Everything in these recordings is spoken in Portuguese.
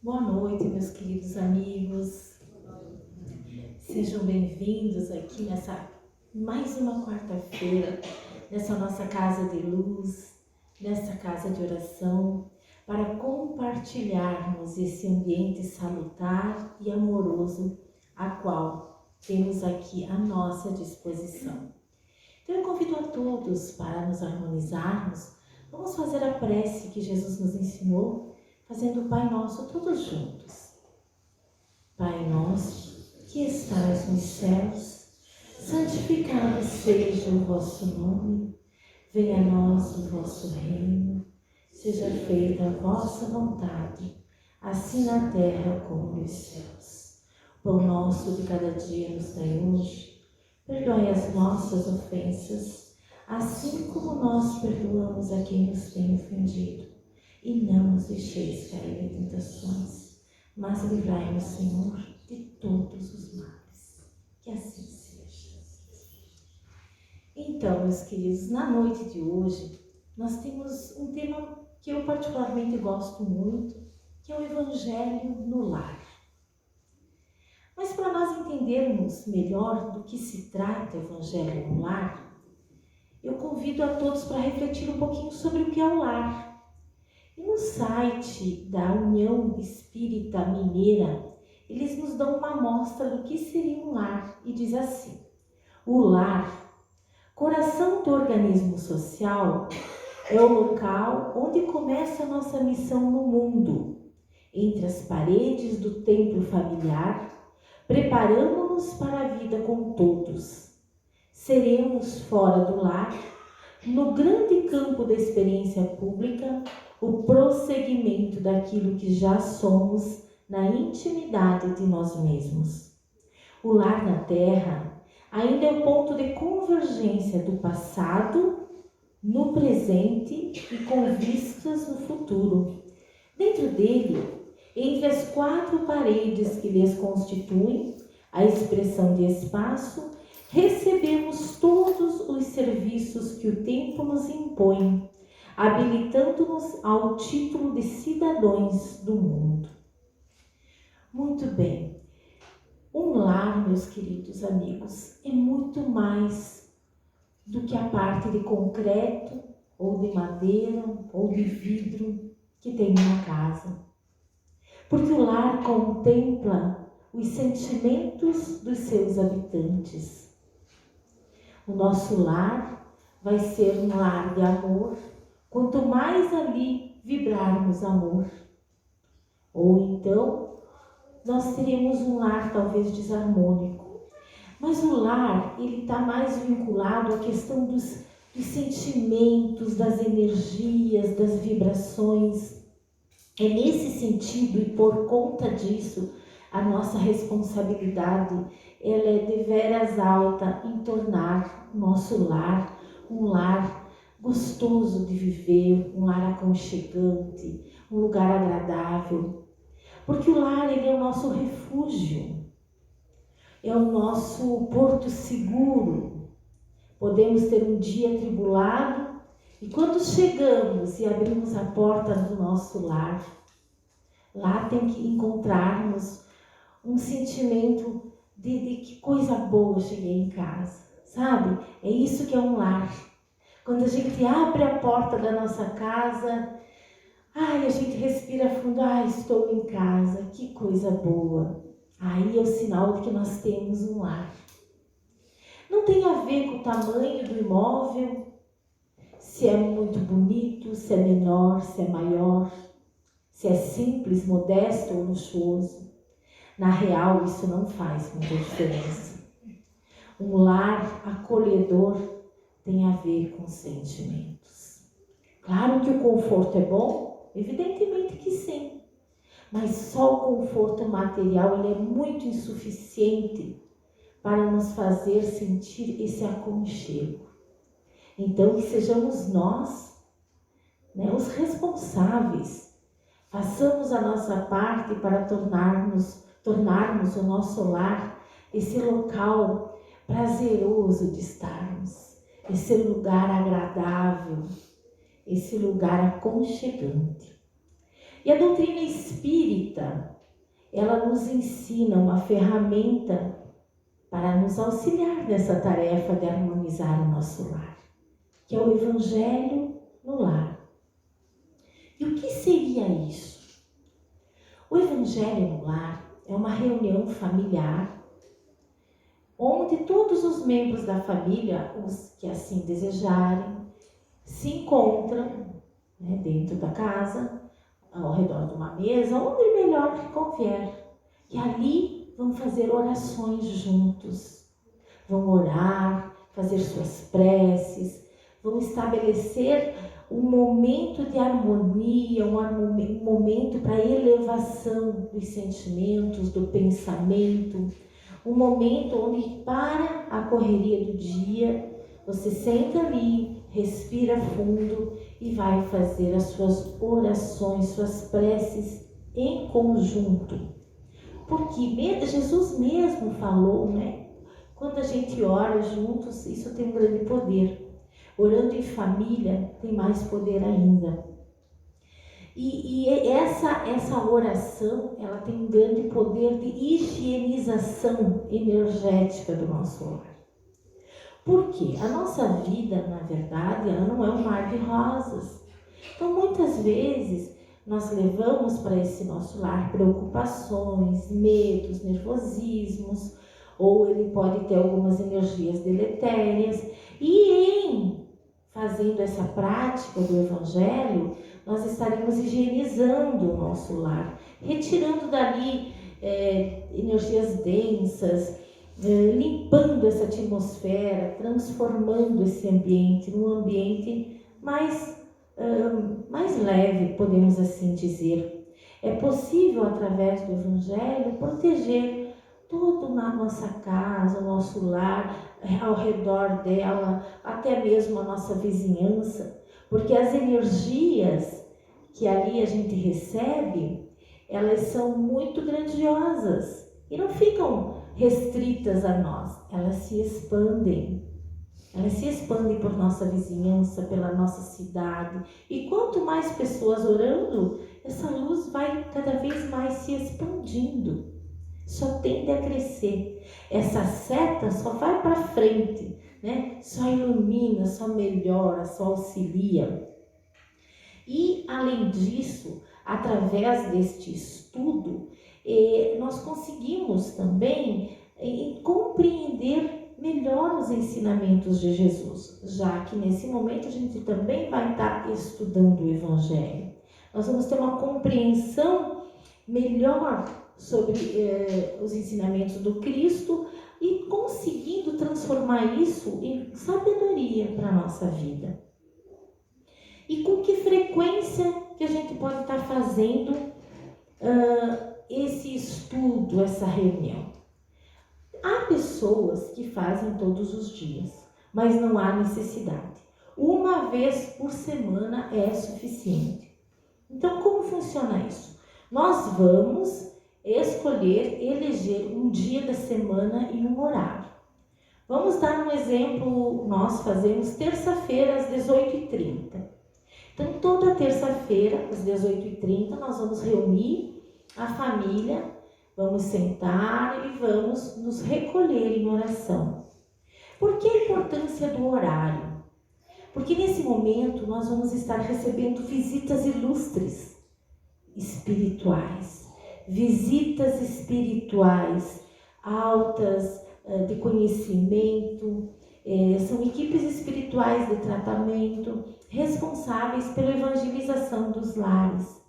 Boa noite, meus queridos amigos. Sejam bem-vindos aqui nessa mais uma quarta-feira, nessa nossa casa de luz, nessa casa de oração, para compartilharmos esse ambiente salutar e amoroso, a qual temos aqui à nossa disposição. Então eu convido a todos para nos harmonizarmos. Vamos fazer a prece que Jesus nos ensinou, fazendo o Pai Nosso todos juntos. Pai nosso, que estais nos céus, santificado seja o vosso nome. Venha a nós o vosso reino. Seja feita a vossa vontade, assim na terra como nos céus. O pão nosso de cada dia nos dai hoje. Perdoai as nossas ofensas, assim como nós perdoamos a quem nos tem ofendido. E não nos deixeis cair em tentações, mas livrai-nos, Senhor, de todos os males. Que assim seja. Então, meus queridos, na noite de hoje, nós temos um tema que eu particularmente gosto muito, que é o Evangelho no Lar. Mas para nós entendermos melhor do que se trata o Evangelho no Lar, eu convido a todos para refletir um pouquinho sobre o que é o lar. E no site da União Espírita Mineira, eles nos dão uma amostra do que seria um lar e diz assim: o lar, coração do organismo social, é o local onde começa a nossa missão no mundo. Entre as paredes do templo familiar, preparamos-nos para a vida com todos. Seremos fora do lar, no grande campo da experiência pública, o prosseguimento daquilo que já somos na intimidade de nós mesmos. O lar na Terra ainda é o ponto de convergência do passado no presente e com vistas no futuro. Dentro dele, entre as quatro paredes que lhes constituem a expressão de espaço, recebemos todos os serviços que o tempo nos impõe, habilitando-nos ao título de cidadãos do mundo. Muito bem. Um lar, meus queridos amigos, é muito mais do que a parte de concreto, ou de madeira, ou de vidro que tem uma casa. Porque o lar contempla os sentimentos dos seus habitantes. O nosso lar vai ser um lar de amor, quanto mais ali vibrarmos amor. Ou então, nós teremos um lar talvez desarmônico. Mas o lar, ele está mais vinculado à questão dos sentimentos, das energias, das vibrações. É nesse sentido e por conta disso, a nossa responsabilidade, ela é deveras alta em tornar o nosso lar um lar gostoso de viver, um lar aconchegante, um lugar agradável. Porque o lar, ele é o nosso refúgio, é o nosso porto seguro. Podemos ter um dia atribulado e quando chegamos e abrimos a porta do nosso lar, lá tem que encontrarmos um sentimento de que coisa boa eu cheguei em casa, sabe? É isso que é um lar. Quando a gente abre a porta da nossa casa, a gente respira fundo, estou em casa, que coisa boa. Aí é o sinal de que nós temos um lar. Não tem a ver com o tamanho do imóvel, se é muito bonito, se é menor, se é maior, se é simples, modesto ou luxuoso. Na real, isso não faz muita diferença. Um lar acolhedor tem a ver com sentimentos. Claro que o conforto é bom, evidentemente que sim. Mas só o conforto material ele é muito insuficiente para nos fazer sentir esse aconchego. Então, que sejamos nós, os responsáveis. Façamos a nossa parte para tornarmos o nosso lar esse local prazeroso de estarmos, esse lugar agradável, esse lugar aconchegante. E a doutrina espírita, ela nos ensina uma ferramenta para nos auxiliar nessa tarefa de harmonizar o nosso lar, que é o Evangelho no lar. E o que seria isso? O Evangelho no lar é uma reunião familiar, onde todos os membros da família, os que assim desejarem, se encontram, né, dentro da casa, ao redor de uma mesa, onde melhor que convier. E ali vão fazer orações juntos, vão orar, fazer suas preces, vão estabelecer um momento de harmonia, um momento para elevação dos sentimentos, do pensamento, um momento onde para a correria do dia, você senta ali, respira fundo e vai fazer as suas orações, suas preces em conjunto. Porque Jesus mesmo falou, né? Quando a gente ora juntos, isso tem um grande poder. Orando em família tem mais poder ainda. E essa oração, ela tem um grande poder de higienização energética do nosso lar. Por quê? A nossa vida, na verdade, ela não é um mar de rosas. Então, muitas vezes, nós levamos para esse nosso lar preocupações, medos, nervosismos, ou ele pode ter algumas energias deletérias. E em fazendo essa prática do Evangelho, nós estaremos higienizando o nosso lar, retirando dali energias densas, limpando essa atmosfera, transformando esse ambiente num ambiente mais leve, podemos assim dizer. É possível, através do Evangelho, proteger tudo na nossa casa, o nosso lar, ao redor dela, até mesmo a nossa vizinhança, porque as energias que ali a gente recebe, elas são muito grandiosas e não ficam restritas a nós, elas se expandem por nossa vizinhança, pela nossa cidade, e quanto mais pessoas orando, essa luz vai cada vez mais se expandindo, só tende a crescer, essa seta só vai para frente, né? Só ilumina, só melhora, só auxilia. E além disso, através deste estudo, nós conseguimos também compreender melhor os ensinamentos de Jesus, já que nesse momento a gente também vai estar estudando o Evangelho. Nós vamos ter uma compreensão melhor sobre os ensinamentos do Cristo e conseguindo transformar isso em sabedoria para a nossa vida. E com que frequência que a gente pode estar fazendo esse estudo, essa reunião? Há pessoas que fazem todos os dias, mas não há necessidade. Uma vez por semana é suficiente. Então, como funciona isso? Nós vamos escolher, eleger um dia da semana e um horário. Vamos dar um exemplo, nós fazemos terça-feira às 18h30. Então, toda terça-feira, às 18h30, nós vamos reunir a família, vamos sentar e vamos nos recolher em oração. Por que a importância do horário? Porque nesse momento nós vamos estar recebendo visitas ilustres, espirituais. Visitas espirituais, altas, de conhecimento, são equipes espirituais de tratamento, responsáveis pela evangelização dos lares.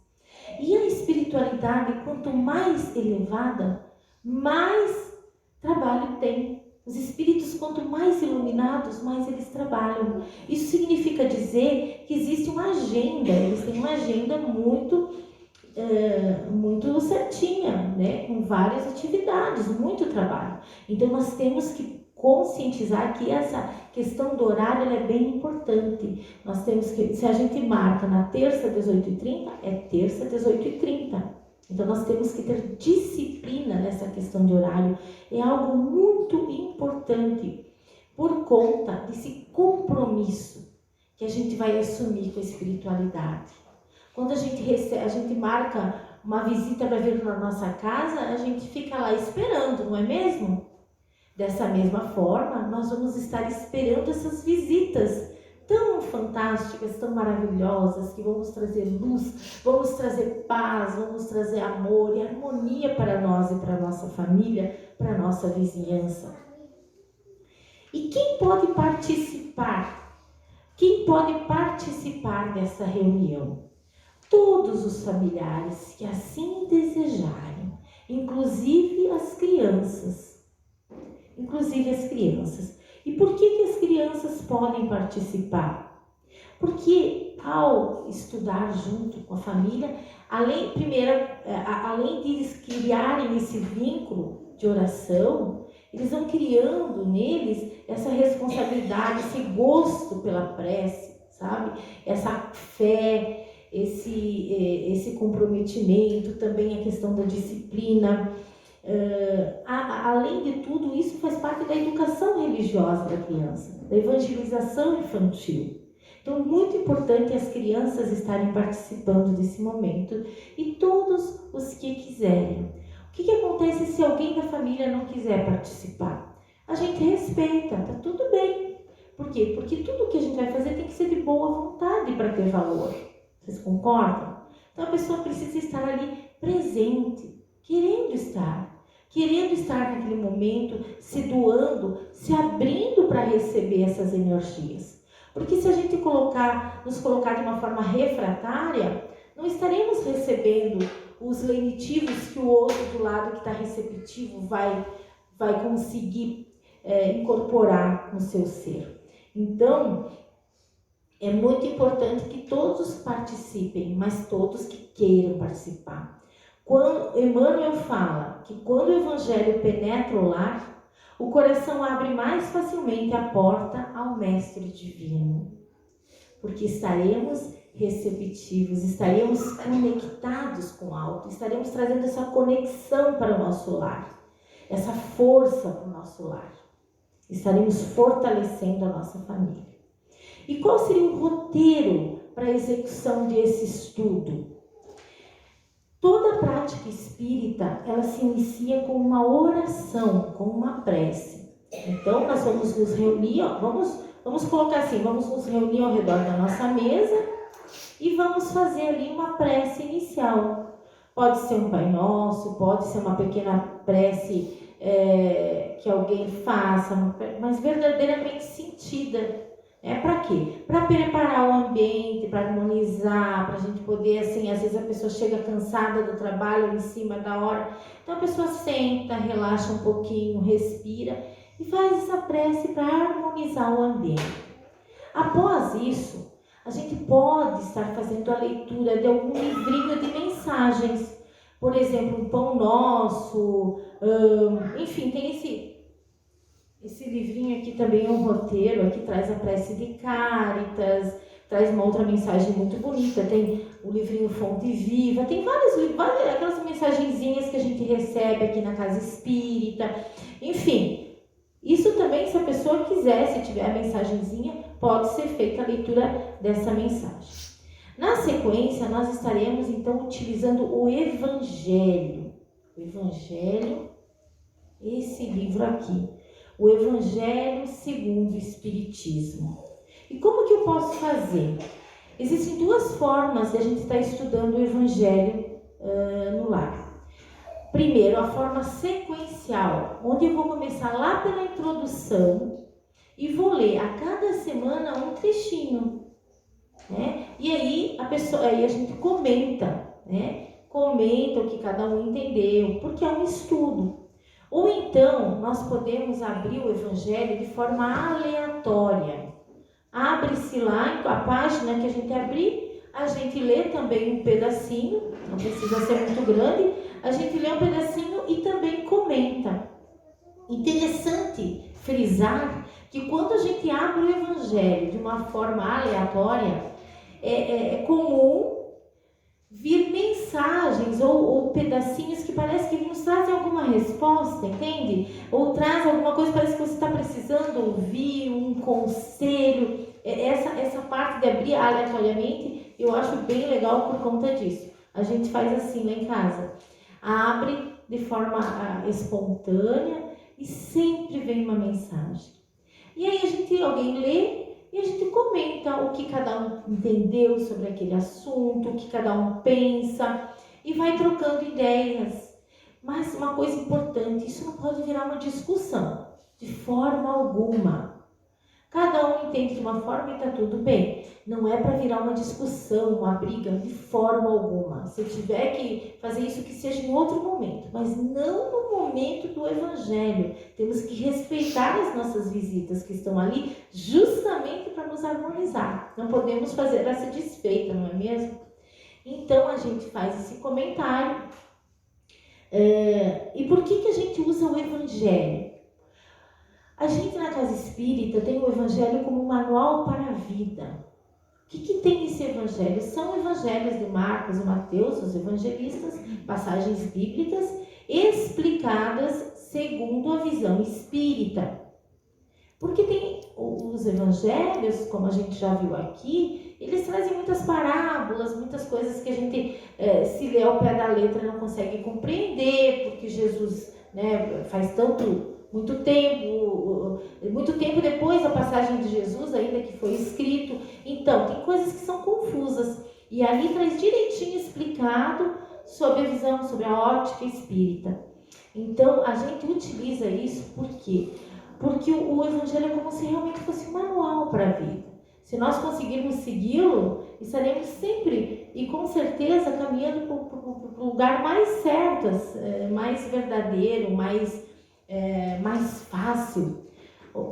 E a espiritualidade, quanto mais elevada, mais trabalho tem. Os espíritos, quanto mais iluminados, mais eles trabalham. Isso significa dizer que existe uma agenda, eles têm uma agenda muito certinha, né? Com várias atividades, muito trabalho. Então nós temos que conscientizar que essa questão do horário ela é bem importante. Nós temos que, se a gente marca na terça 18h30, é terça 18h30. Então nós temos que ter disciplina nessa questão de horário. É algo muito importante por conta desse compromisso que a gente vai assumir com a espiritualidade. Quando a gente marca uma visita para vir na nossa casa, a gente fica lá esperando, não é mesmo? Dessa mesma forma, nós vamos estar esperando essas visitas tão fantásticas, tão maravilhosas, que vão nos trazer luz, vão nos trazer paz, vão nos trazer amor e harmonia para nós e para a nossa família, para a nossa vizinhança. E quem pode participar? Quem pode participar dessa reunião? Todos os familiares que assim desejarem, inclusive as crianças. E por que as crianças podem participar? Porque ao estudar junto com a família, além de eles criarem esse vínculo de oração, eles vão criando neles essa responsabilidade, esse gosto pela prece, sabe? Essa fé, esse comprometimento, também a questão da disciplina. Além de tudo, isso faz parte da educação religiosa da criança, da evangelização infantil. Então, é muito importante as crianças estarem participando desse momento e todos os que quiserem. O que acontece se alguém da família não quiser participar? A gente respeita, tá tudo bem. Por quê? Porque tudo que a gente vai fazer tem que ser de boa vontade para ter valor. Vocês concordam? Então, a pessoa precisa estar ali presente, querendo estar naquele momento, se doando, se abrindo para receber essas energias. Porque se a gente nos colocar de uma forma refratária, não estaremos recebendo os lenitivos que o outro do lado que está receptivo vai conseguir incorporar no seu ser. Então, é muito importante que todos participem, mas todos que queiram participar. Quando Emmanuel fala que quando o Evangelho penetra o lar, o coração abre mais facilmente a porta ao Mestre Divino. Porque estaremos receptivos, estaremos conectados com o alto, estaremos trazendo essa conexão para o nosso lar, essa força para o nosso lar. Estaremos fortalecendo a nossa família. E qual seria o roteiro para a execução desse estudo? Toda a prática espírita, ela se inicia com uma oração, com uma prece. Então, nós vamos nos reunir, vamos colocar assim, vamos nos reunir ao redor da nossa mesa e vamos fazer ali uma prece inicial. Pode ser um Pai Nosso, pode ser uma pequena prece que alguém faça, mas verdadeiramente sentida. Para quê? Para preparar o ambiente, para harmonizar, para a gente poder, assim, às vezes a pessoa chega cansada do trabalho em cima da hora. Então a pessoa senta, relaxa um pouquinho, respira e faz essa prece para harmonizar o ambiente. Após isso, a gente pode estar fazendo a leitura de algum livrinho de mensagens. Por exemplo, um Pão Nosso, enfim, tem esse livrinho aqui também é um roteiro, aqui traz a prece de Cáritas, traz uma outra mensagem muito bonita, tem o livrinho Fonte Viva, tem várias aquelas mensagenzinhas que a gente recebe aqui na Casa Espírita, enfim, isso também, se a pessoa quiser, se tiver a mensagenzinha, pode ser feita a leitura dessa mensagem. Na sequência, nós estaremos então utilizando o Evangelho, esse livro aqui, o Evangelho segundo o Espiritismo. E como que eu posso fazer? Existem duas formas de a gente estar estudando o Evangelho no lar. Primeiro, a forma sequencial, onde eu vou começar lá pela introdução e vou ler a cada semana um trechinho, né? E aí a gente comenta, né? Comenta o que cada um entendeu, porque é um estudo. Ou então, nós podemos abrir o Evangelho de forma aleatória. Abre-se lá, a página que a gente abrir, a gente lê também um pedacinho, não precisa ser muito grande, a gente lê um pedacinho e também comenta. Interessante frisar que quando a gente abre o Evangelho de uma forma aleatória, é comum vir mensagens ou pedacinhos que parece que nos trazem alguma resposta, entende? Ou traz alguma coisa, parece que você está precisando ouvir um conselho. Essa parte de abrir aleatoriamente, Eu acho bem legal por conta disso. A gente faz assim lá em casa. Abre de forma espontânea e sempre vem uma mensagem. E aí alguém lê e a gente comenta o que cada um entendeu sobre aquele assunto, o que cada um pensa e vai trocando ideias. Mas uma coisa importante, isso não pode virar uma discussão, de forma alguma. Cada um entende de uma forma e está tudo bem. Não é para virar uma discussão, uma briga, de forma alguma. Se tiver que fazer isso, que seja em outro momento, mas não no momento do Evangelho. Temos que respeitar as nossas visitas que estão ali, justamente para nos harmonizar. Não podemos fazer essa desfeita, não é mesmo? Então a gente faz esse comentário. E por que a gente usa o Evangelho? A gente na Casa Espírita tem o Evangelho como um manual para a vida. O que tem esse Evangelho? São evangelhos de Marcos e Mateus, os evangelistas, passagens bíblicas explicadas segundo a visão espírita. Porque tem os evangelhos, como a gente já viu aqui, eles trazem muitas parábolas, muitas coisas que a gente, se lê ao pé da letra, não consegue compreender, porque Jesus, faz muito tempo depois da passagem de Jesus ainda que foi escrito. Então, tem coisas que são confusas. E ali traz direitinho explicado sobre a visão, sobre a ótica espírita. Então, a gente utiliza isso por quê? Porque o Evangelho é como se realmente fosse um manual para a vida. Se nós conseguirmos segui-lo, estaremos sempre e com certeza caminhando para o lugar mais certo, mais verdadeiro, mais fácil.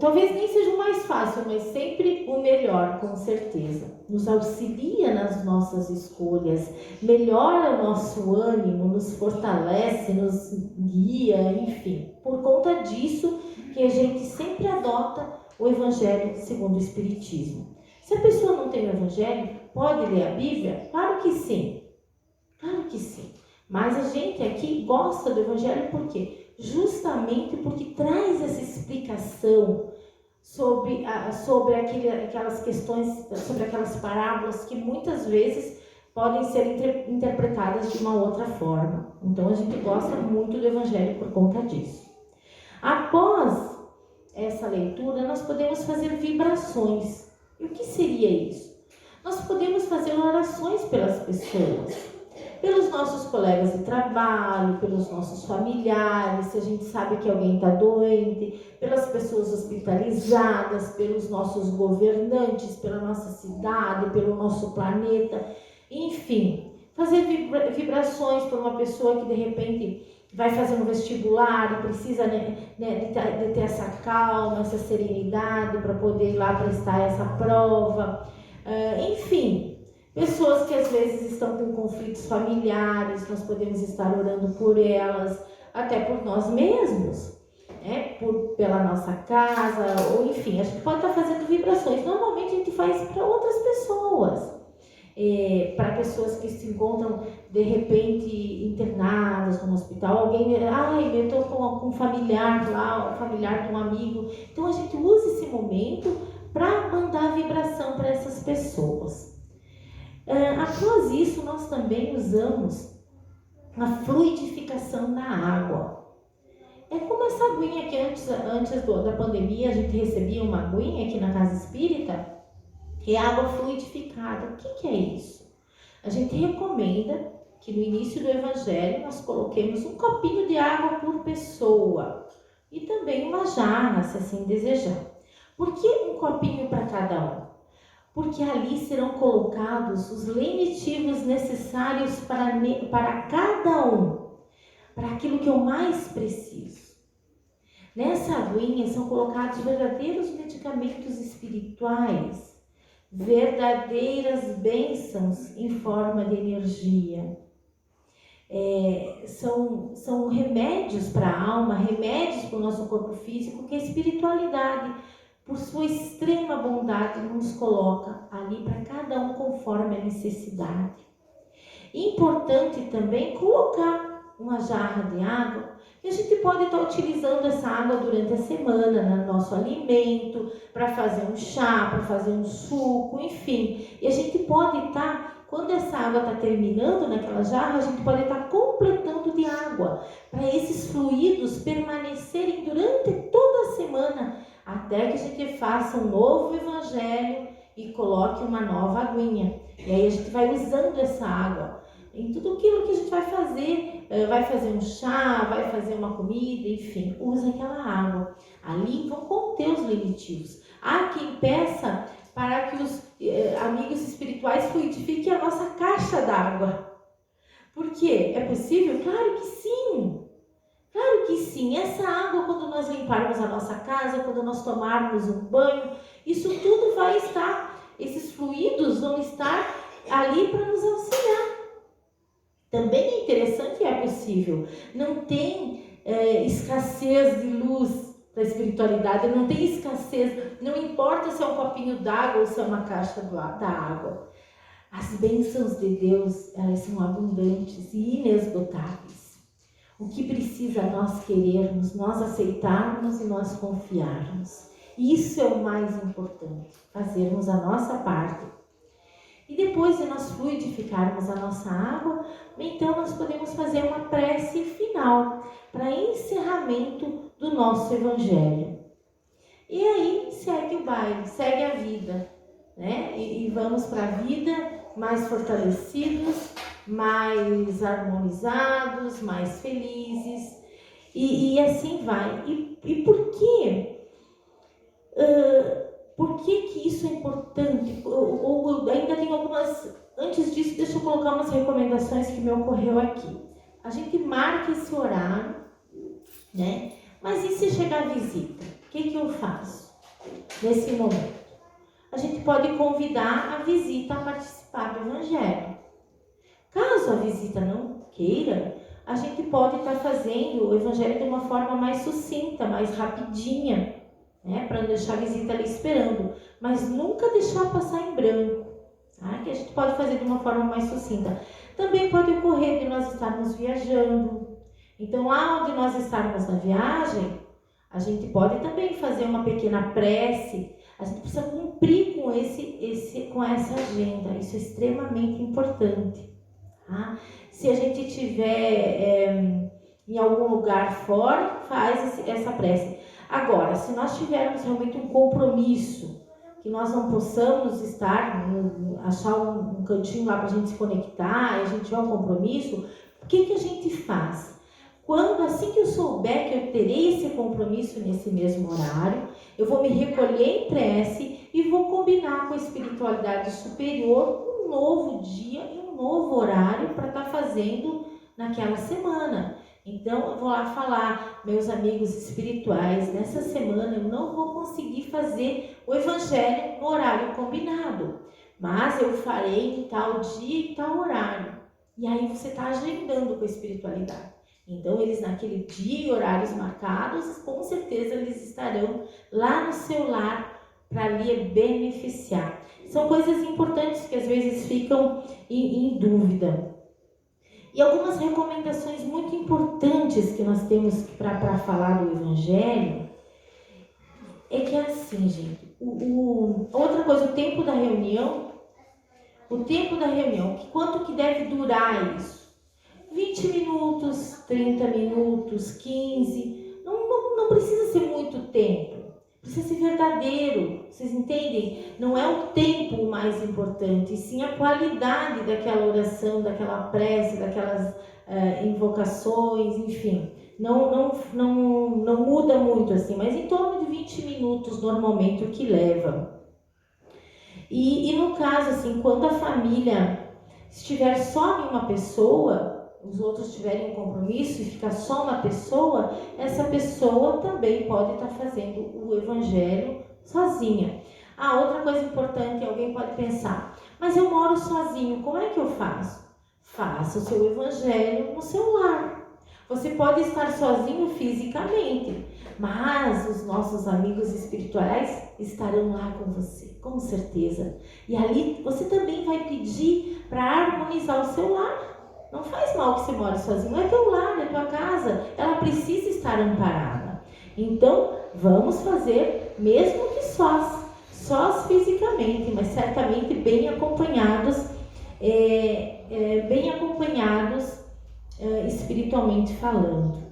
Talvez nem seja o mais fácil, mas sempre o melhor, com certeza. Nos auxilia nas nossas escolhas, melhora o nosso ânimo, nos fortalece, nos guia, enfim. Por conta disso que a gente sempre adota o Evangelho segundo o Espiritismo. Se a pessoa não tem o Evangelho, pode ler a Bíblia? Claro que sim. Claro que sim. Mas a gente aqui gosta do Evangelho por quê? Justamente porque traz essa explicação sobre aquelas questões, sobre aquelas parábolas que muitas vezes podem ser interpretadas de uma outra forma. Então a gente gosta muito do Evangelho por conta disso. Após essa leitura, nós podemos fazer vibrações. E o que seria isso? Nós podemos fazer orações pelas pessoas. Pelos nossos colegas de trabalho, pelos nossos familiares, se a gente sabe que alguém está doente, pelas pessoas hospitalizadas, pelos nossos governantes, pela nossa cidade, pelo nosso planeta, enfim, fazer vibrações para uma pessoa que de repente vai fazer um vestibular e precisa de ter essa calma, essa serenidade para poder ir lá prestar essa prova, enfim. Pessoas que às vezes estão com conflitos familiares, nós podemos estar orando por elas, até por nós mesmos, pela nossa casa, ou enfim, a gente pode estar fazendo vibrações. Normalmente a gente faz para outras pessoas, para pessoas que se encontram de repente internadas no hospital, alguém, eu estou com um familiar lá, um familiar de um amigo. Então a gente usa esse momento para mandar vibração para essas pessoas. Após isso, nós também usamos a fluidificação da água. É como essa aguinha que antes da pandemia a gente recebia uma aguinha aqui na Casa Espírita, que é água fluidificada. O que é isso? A gente recomenda que no início do Evangelho nós coloquemos um copinho de água por pessoa e também uma jarra, se assim desejar. Por que um copinho para cada um? Porque ali serão colocados os lenitivos necessários para cada um, para aquilo que eu mais preciso. Nessa aguinha são colocados verdadeiros medicamentos espirituais, verdadeiras bênçãos em forma de energia. São remédios para a alma, remédios para o nosso corpo físico, que a espiritualidade, por sua extrema bondade, nos coloca ali para cada um conforme a necessidade. Importante também colocar uma jarra de água, e a gente pode estar utilizando essa água durante a semana, no nosso alimento, para fazer um chá, para fazer um suco, enfim. E a gente pode estar quando essa água está terminando naquela jarra, a gente pode estar completando de água, para esses fluidos permanecerem durante toda a semana, até que a gente faça um novo evangelho e coloque uma nova aguinha. E aí a gente vai usando essa água em tudo aquilo que a gente vai fazer um chá, vai fazer uma comida, enfim, usa aquela água. Ali vão conter os limitivos. Há quem peça para que os amigos espirituais fluidifiquem a nossa caixa d'água. Por quê? É possível? Claro que sim! Claro que sim! Essa água, quando nós limparmos a nossa casa, quando nós tomarmos um banho, isso tudo vai estar, esses fluidos vão estar ali para nos auxiliar. Também é interessante e é possível. Não tem escassez de luz da espiritualidade, não tem escassez, não importa se é um copinho d'água ou se é uma caixa da água. As bênçãos de Deus, elas são abundantes e inesgotáveis. O que precisa nós querermos, nós aceitarmos e nós confiarmos. Isso é o mais importante, fazermos a nossa parte. E depois de nós fluidificarmos a nossa água, então nós podemos fazer uma prece final para encerramento do nosso evangelho. E aí segue o baile, segue a vida, né? E vamos para a vida mais fortalecidos, mais harmonizados, mais felizes. E assim vai. E por quê? Por que isso é importante? Ou ainda tem algumas... Antes disso, deixa eu colocar umas recomendações que me ocorreu aqui. A gente marca esse horário, né? Mas e se chegar a visita? O que eu faço nesse momento? A gente pode convidar a visita a participar do evangelho. Caso a visita não queira, a gente pode estar fazendo o evangelho de uma forma mais sucinta, mais rapidinha, né, para não deixar a visita ali esperando, mas nunca deixar passar em branco, tá? Que a gente pode fazer de uma forma mais sucinta. Também pode ocorrer de nós estarmos viajando, então lá onde nós estarmos na viagem, a gente pode também fazer uma pequena prece. A gente precisa cumprir com essa agenda, isso é extremamente importante, tá? Se a gente estiver em algum lugar fora, faz essa prece. Agora, se nós tivermos realmente um compromisso, que nós não possamos achar um cantinho lá para a gente se conectar, e a gente tiver um compromisso, o que a gente faz? Assim que eu souber que eu terei esse compromisso nesse mesmo horário, eu vou me recolher em prece e vou combinar com a espiritualidade superior um novo dia e um novo horário para estar fazendo naquela semana. Então, eu vou lá falar, meus amigos espirituais, nessa semana eu não vou conseguir fazer o evangelho no horário combinado, mas eu farei em tal dia e tal horário. E aí você está agendando com a espiritualidade. Então, eles naquele dia e horários marcados, com certeza eles estarão lá no seu lar para lhe beneficiar. São coisas importantes que às vezes ficam em dúvida. E algumas recomendações muito importantes que nós temos para falar do Evangelho é que é assim, gente. Outra coisa, o tempo da reunião, quanto que deve durar isso? 20 minutos, 30 minutos, 15, não precisa ser muito tempo, precisa ser verdadeiro, vocês entendem? Não é o tempo o mais importante, e sim a qualidade daquela oração, daquela prece, daquelas invocações, enfim, não muda muito assim, mas em torno de 20 minutos normalmente o que leva. E no caso, assim, quando a família estiver só em uma pessoa, os outros tiverem um compromisso e ficar só uma pessoa, essa pessoa também pode estar fazendo o evangelho sozinha. Outra coisa importante, alguém pode pensar, mas eu moro sozinho, como é que eu faço? Faça o seu evangelho no seu lar. Você pode estar sozinho fisicamente, mas os nossos amigos espirituais estarão lá com você, com certeza. E ali você também vai pedir para harmonizar o seu lar. Não faz mal que você more sozinho, é teu lar, é tua casa, ela precisa estar amparada. Então, vamos fazer, mesmo que sós fisicamente, mas certamente bem acompanhados bem acompanhados espiritualmente falando.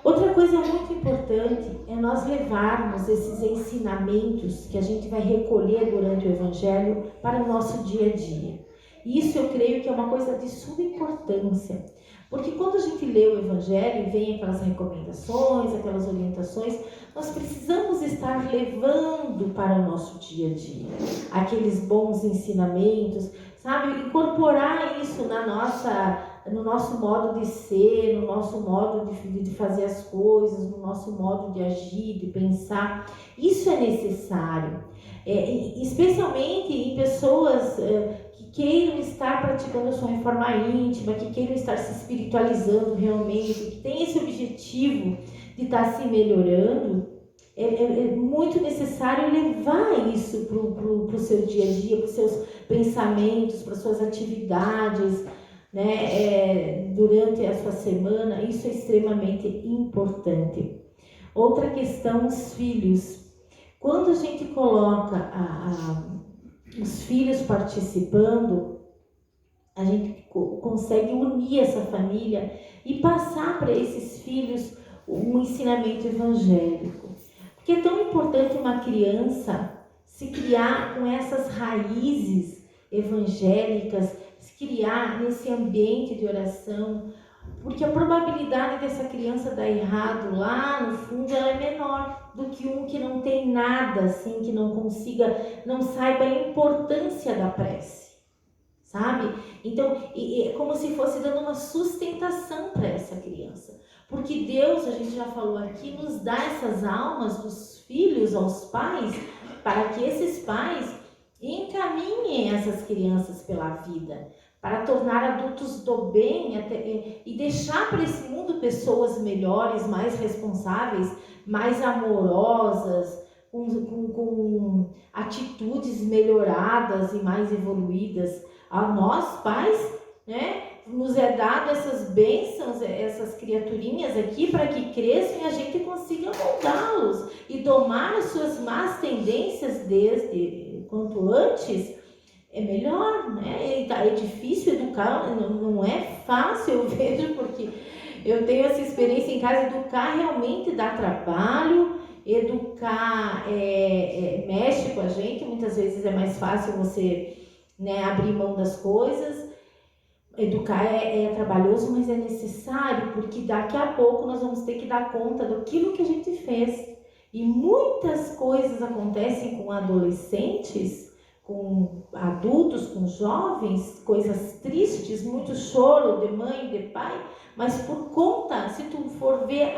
Outra coisa muito importante é nós levarmos esses ensinamentos que a gente vai recolher durante o Evangelho para o nosso dia a dia. Isso eu creio que é uma coisa de suma importância, porque quando a gente lê o Evangelho e vem aquelas recomendações, aquelas orientações, nós precisamos estar levando para o nosso dia a dia aqueles bons ensinamentos, sabe? Incorporar isso no nosso modo de ser, no nosso modo de fazer as coisas, no nosso modo de agir, de pensar. Isso é necessário, especialmente em pessoas que queiram estar praticando a sua reforma íntima, que queiram estar se espiritualizando realmente, que tem esse objetivo de estar se melhorando. É muito necessário levar isso para o seu dia a dia, para os seus pensamentos, para as suas atividades, né, durante a sua semana. Isso é extremamente importante. Outra questão, os filhos. Quando a gente coloca os filhos participando, a gente consegue unir essa família e passar para esses filhos um ensinamento evangélico. Porque é tão importante uma criança se criar com essas raízes evangélicas, se criar nesse ambiente de oração, porque a probabilidade dessa criança dar errado lá no fundo ela é menor do que um que não tem nada, assim, que não saiba a importância da prece, sabe? Então, é como se fosse dando uma sustentação para essa criança, porque Deus, a gente já falou aqui, nos dá essas almas dos filhos aos pais, para que esses pais encaminhem essas crianças pela vida, para tornar adultos do bem e deixar para esse mundo pessoas melhores, mais responsáveis, mais amorosas, com atitudes melhoradas e mais evoluídas. A nós, pais, né, nos é dado essas bênçãos, essas criaturinhas aqui, para que cresçam e a gente consiga moldá-los e domar as suas más tendências desde quanto antes. É melhor, né? É difícil educar, não é fácil, eu vejo, porque eu tenho essa experiência em casa. Educar realmente dá trabalho, educar mexe com a gente, muitas vezes é mais fácil você, né, abrir mão das coisas. Educar é trabalhoso, mas é necessário, porque daqui a pouco nós vamos ter que dar conta daquilo que a gente fez. E muitas coisas acontecem com adolescentes, com adultos, com jovens, coisas tristes, muito choro de mãe e de pai, mas por conta, se tu for ver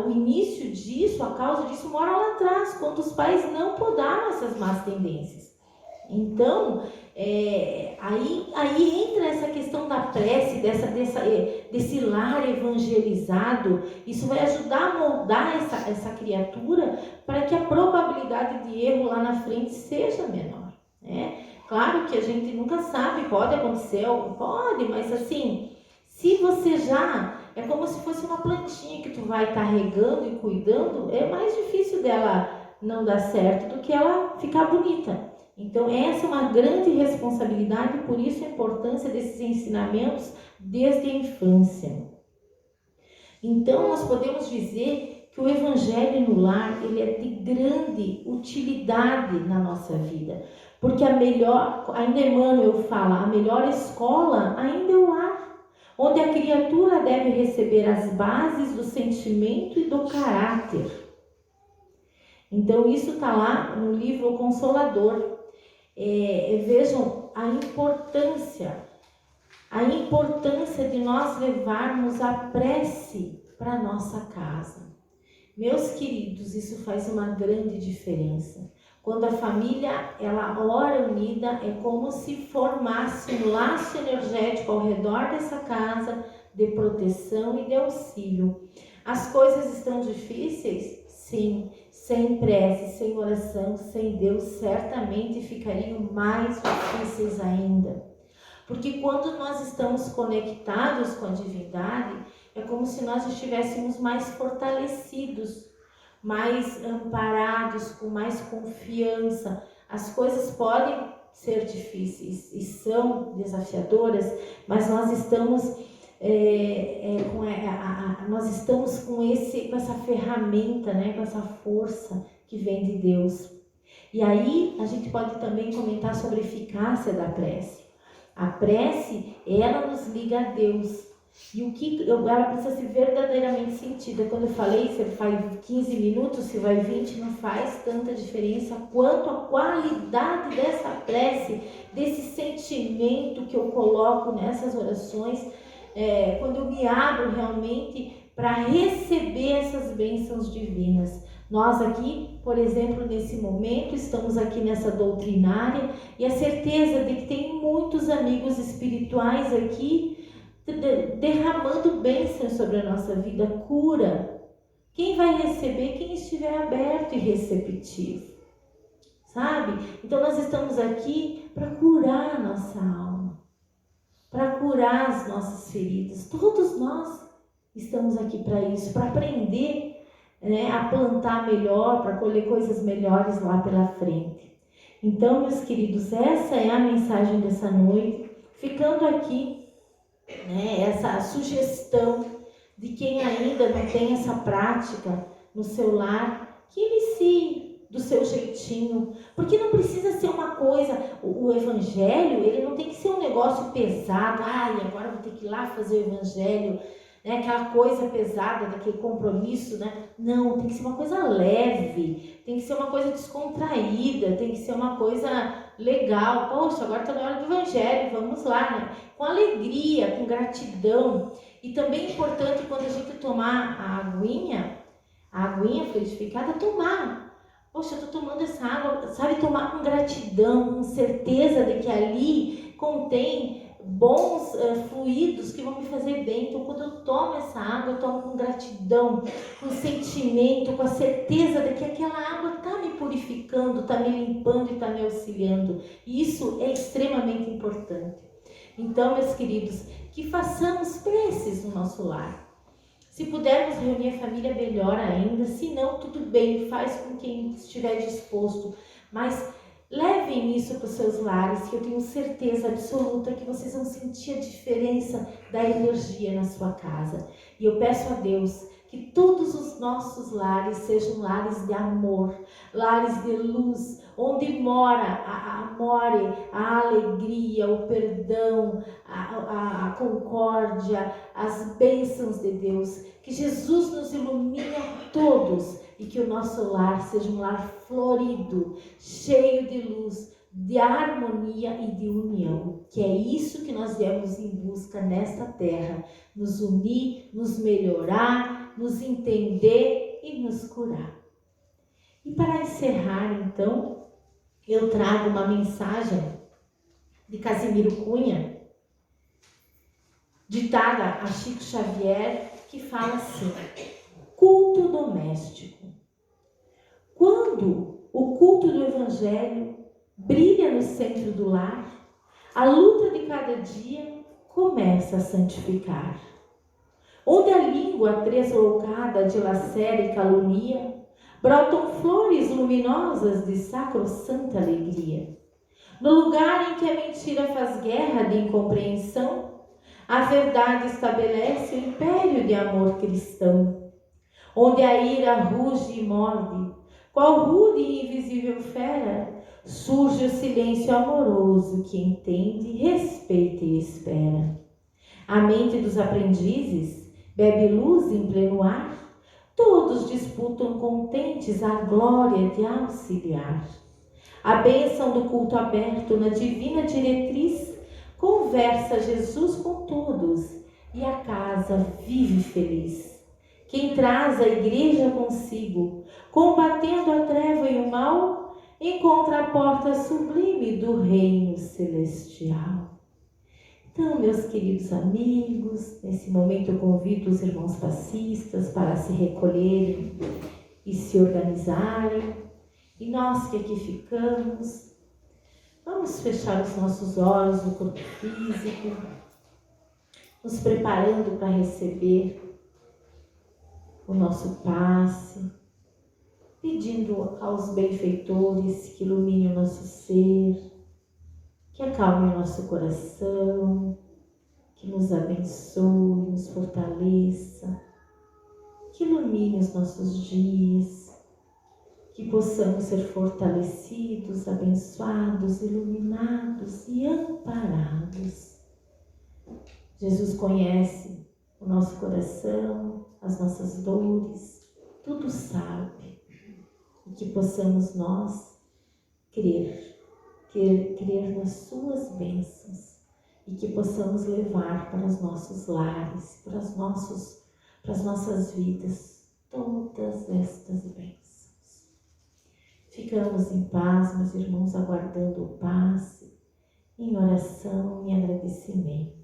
o início disso, a causa disso mora lá atrás, quando os pais não podaram essas más tendências. Então, aí entra essa questão da prece, desse lar evangelizado. Isso vai ajudar a moldar essa criatura para que a probabilidade de erro lá na frente seja menor. Claro que a gente nunca sabe, pode acontecer, pode, mas assim, se você é como se fosse uma plantinha que tu vai estar regando e cuidando, é mais difícil dela não dar certo do que ela ficar bonita. Então essa é uma grande responsabilidade, por isso a importância desses ensinamentos desde a infância. Então nós podemos dizer que o Evangelho no lar, ele é de grande utilidade na nossa vida. Porque ainda Emmanuel fala, a melhor escola ainda é o lar, onde a criatura deve receber as bases do sentimento e do caráter. Então isso está lá no livro O Consolador. Vejam a importância de nós levarmos a prece para a nossa casa. Meus queridos, isso faz uma grande diferença. Quando a família ela ora unida, é como se formasse um laço energético ao redor dessa casa de proteção e de auxílio. As coisas estão difíceis? Sim. Sem prece, sem oração, sem Deus, certamente ficariam mais difíceis ainda. Porque quando nós estamos conectados com a divindade, é como se nós estivéssemos mais fortalecidos, mais amparados, com mais confiança. As coisas podem ser difíceis e são desafiadoras, mas nós estamos nós estamos com essa ferramenta, né, com essa força que vem de Deus. E aí a gente pode também comentar sobre a eficácia da prece. A prece, ela nos liga a Deus. E ela precisa ser verdadeiramente sentida. Quando eu falei, se faz 15 minutos, se vai 20, não faz tanta diferença quanto a qualidade dessa prece, desse sentimento que eu coloco nessas orações, quando eu me abro realmente para receber essas bênçãos divinas. Nós aqui, por exemplo, nesse momento, estamos aqui nessa doutrinária e a certeza de que tem muitos amigos espirituais aqui derramando bênçãos sobre a nossa vida, cura. Quem vai receber? Quem estiver aberto e receptivo, sabe? Então nós estamos aqui para curar a nossa alma, para curar as nossas feridas. Todos nós estamos aqui para isso, para aprender, né, a plantar melhor, para colher coisas melhores lá pela frente. Então, meus queridos, essa é a mensagem dessa noite, ficando aqui, né, essa sugestão de quem ainda não tem essa prática no seu lar, que inicie do seu jeitinho, porque não precisa ser uma coisa, o evangelho, ele não tem que ser um negócio pesado, agora vou ter que ir lá fazer o evangelho, né, aquela coisa pesada, daquele compromisso, né? Não, tem que ser uma coisa leve, tem que ser uma coisa descontraída, tem que ser uma coisa legal. Poxa, agora está na hora do evangelho, vamos lá, né? Com alegria, com gratidão. E também é importante, quando a gente tomar a aguinha fluidificada, tomar. Poxa, eu estou tomando essa água, sabe, tomar com gratidão, com certeza de que ali contém bons fluidos que vão me fazer bem. Então, quando eu tomo essa água, eu tomo com gratidão, com sentimento, com a certeza de que aquela água está me purificando, está me limpando e está me auxiliando. E isso é extremamente importante. Então, meus queridos, que façamos preces no nosso lar. Se pudermos reunir a família, melhor ainda. Se não, tudo bem, faz com quem estiver disposto. Mas levem isso para os seus lares, que eu tenho certeza absoluta que vocês vão sentir a diferença da energia na sua casa. E eu peço a Deus que todos os nossos lares sejam lares de amor, lares de luz, onde more a alegria, o perdão, a concórdia, as bênçãos de Deus. Que Jesus nos ilumine a todos e que o nosso lar seja um lar florido, cheio de luz, de harmonia e de união. Que é isso que nós viemos em busca nesta terra. Nos unir, nos melhorar, nos entender e nos curar. E para encerrar, então, eu trago uma mensagem de Casimiro Cunha, ditada a Chico Xavier, que fala assim: culto doméstico. Quando o culto do Evangelho brilha no centro do lar, a luta de cada dia começa a santificar. Onde a língua tresloucada dilacera e calunia, brotam flores luminosas de sacrossanta alegria. No lugar em que a mentira faz guerra de incompreensão, a verdade estabelece o império de amor cristão. Onde a ira ruge e morde, qual rude e invisível fera, surge o silêncio amoroso que entende, respeita e espera. A mente dos aprendizes bebe luz em pleno ar, todos disputam contentes a glória de auxiliar. A bênção do culto aberto na divina diretriz conversa Jesus com todos e a casa vive feliz. Quem traz a igreja consigo, combatendo a treva e o mal, encontra a porta sublime do reino celestial. Então, meus queridos amigos, nesse momento eu convido os irmãos passistas para se recolherem e se organizarem. E nós que aqui ficamos, vamos fechar os nossos olhos no corpo físico, nos preparando para receber o nosso passe, pedindo aos benfeitores que iluminem o nosso ser, que acalme o nosso coração, que nos abençoe, nos fortaleça, que ilumine os nossos dias, que possamos ser fortalecidos, abençoados, iluminados e amparados. Jesus conhece o nosso coração, as nossas dores, tudo sabe, e que possamos nós crer nas suas bênçãos e que possamos levar para os nossos lares, para as nossas vidas, todas estas bênçãos. Ficamos em paz, meus irmãos, aguardando o passe, em oração e agradecimento.